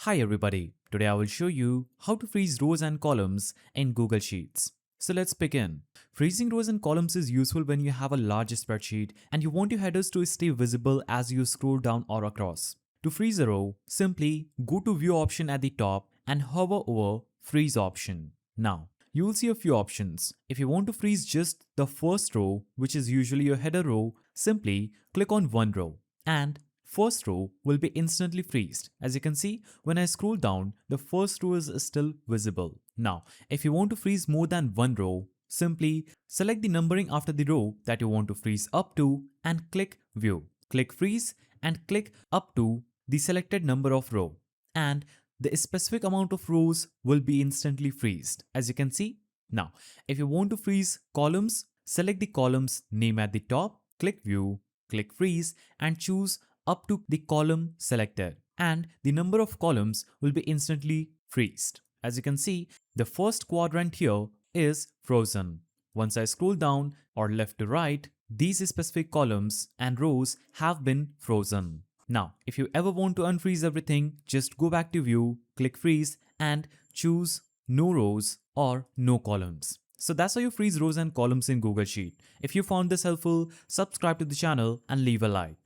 Hi everybody, today I will show you how to freeze rows and columns in Google Sheets. So let's begin. Freezing rows and columns is useful when you have a large spreadsheet and you want your headers to stay visible as you scroll down or across. To freeze a row, simply go to View option at the top and hover over Freeze option. Now, you will see a few options. If you want to freeze just the first row, which is usually your header row, simply click on one row and first row will be instantly freezed. As you can see, when I scroll down, the first row is still visible. Now, if you want to freeze more than one row, simply select the numbering after the row that you want to freeze up to and click View. Click Freeze and click up to the selected number of row. And the specific amount of rows will be instantly freezed. As you can see. Now, if you want to freeze columns, select the column's name at the top, click View, click Freeze and choose up to the column selected, and the number of columns will be instantly freezed. As you can see, the first quadrant here is frozen. Once I scroll down or left to right, these specific columns and rows have been frozen. Now, if you ever want to unfreeze everything, just go back to View, click Freeze and choose No Rows or No Columns. So that's how you freeze rows and columns in Google Sheet. If you found this helpful, subscribe to the channel and leave a like.